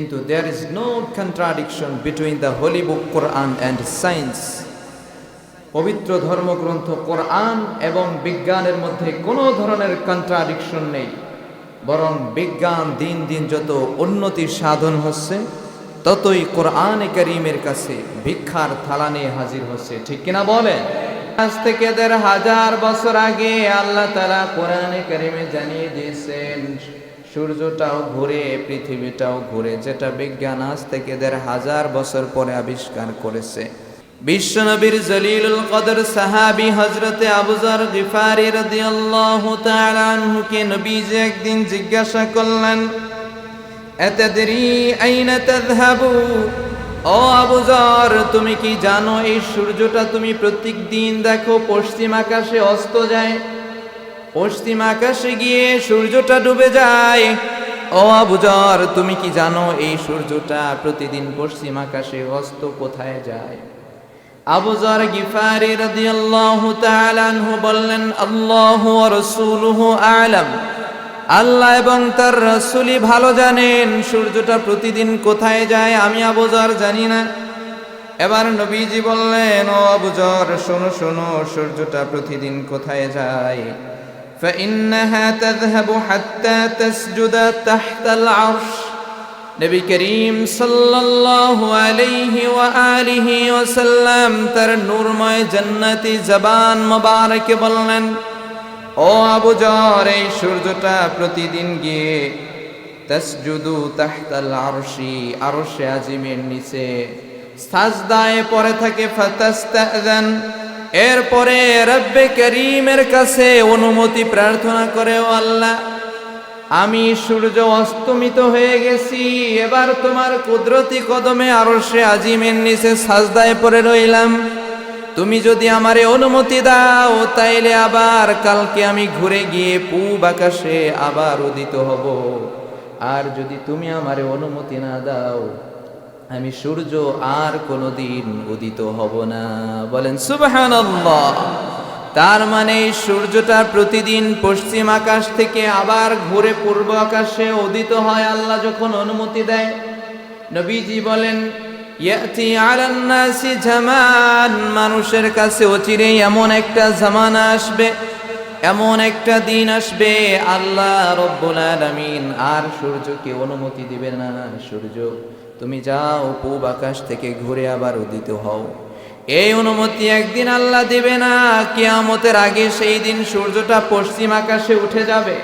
কিন্তু there is no contradiction between the holy book Quran and science. পবিত্র ধর্মগ্রন্থ কোরআন এবং বিজ্ঞানের মধ্যে কোনো ধরনের কন্ট্রাডিকশন নেই, বরং বিজ্ঞান দিন দিন যত উন্নতি সাধন হচ্ছে ততই কোরআনে কারীমের কাছে ভিক্ষার থালা নিয়ে হাজির হচ্ছে। ঠিক কিনা বলেন? আজ থেকে ১৫০০ বছর আগে আল্লাহ তাআলা কোরআনে কারীমে জানিয়ে দিয়েছেন সূর্যটাও ঘুরে, পৃথিবীটাও ঘুরে, যেটা বিজ্ঞান আজ থেকে ১৫০০ বছর পরে আবিষ্কার করেছে। বিশ্বনবীর জলিলুল কদর সাহাবী হযরতে আবু যর গিফারী রাদিয়াল্লাহু তাআলা আনহুকে নবীজি একদিন জিজ্ঞাসা করলেন, আতাদরি আইনা তাযহাবু, ও আবু যর তুমি কি জানো এই সূর্যটা তুমি প্রত্যেকদিন দেখো পশ্চিম আকাশে অস্ত যায়, পশ্চিম আকাশে গিয়ে সূর্যটা ডুবে যায়। ও আবু যর তুমি কি জানো এই সূর্যটা প্রতিদিন পশ্চিম আকাশে অস্ত কোথায় যায়? আবু যর গিফারী রাদিয়াল্লাহু তাআলা আনহু বললেন, আল্লাহু ওয়া রাসূলুহু আ'লাম, আল্লাহ এবং তার রাসূলই ভালো জানেন সূর্যটা প্রতিদিন কোথায় যায়, আমি আবু যর জানি না। এবার নবীজি বললেন, ও আবু যর শোনো শোনো, সূর্যটা প্রতিদিন কোথায় যায়? فإنها تذهب حتى تسجد تحت العرش। নবী করিম সাল্লাল্লাহু আলাইহি ওয়া আলিহি ওয়াসাল্লাম তার নূরময় জান্নাতি জবান মোবারকে বললেন, ও আবু যর এই সূর্যটা প্রতিদিন গিয়ে তাসজুদু তাহতাল আরশি, আরশে আজিমের নিচে সাজদায় পড়ে থাকে। ফাতাস্তাযান, এরপরে রব্বে করিমের কাছে অনুমতি প্রার্থনা করে, ও আল্লাহ আমি সূর্য অস্তমিত হয়ে গেছি, এবার তোমার কুদরতি কদমে আরশে আজিমের নিচে সাজদায় পড়ে রইলাম, তুমি যদি আমারে অনুমতি দাও তাইলে আবার কালকে আমি ঘুরে গিয়ে পূব আকাশে আবার উদিত হব, আর যদি তুমি আমারে অনুমতি না দাও আমি সূর্য আর কোনোদিন উদিত হব না। বলেন সুবহানাল্লাহ। তার মানে সূর্যটা প্রতিদিন পশ্চিম আকাশ থেকে আবার ঘুরে পূর্ব আকাশে উদিত হয় আল্লাহ যখন অনুমতি দেয়। নবীজি বলেন, ইয়াতি আলান নাসি জামান, মানুষের কাছে অচিরেই এমন একটা জামানা আসবে, এমন একটা দিন আসবে আল্লাহ রব্বুল আলামিন আর সূর্যকে অনুমতি দিবে না, সূর্য তুমি যাও পূব আকাশ থেকে ঘুরে আবার উদিত হও। এই অনুমতি একদিন আল্লাহ দিবে না, কিয়ামতের আগে সেই দিন সূর্যটা পশ্চিম আকাশে উঠে যাবে।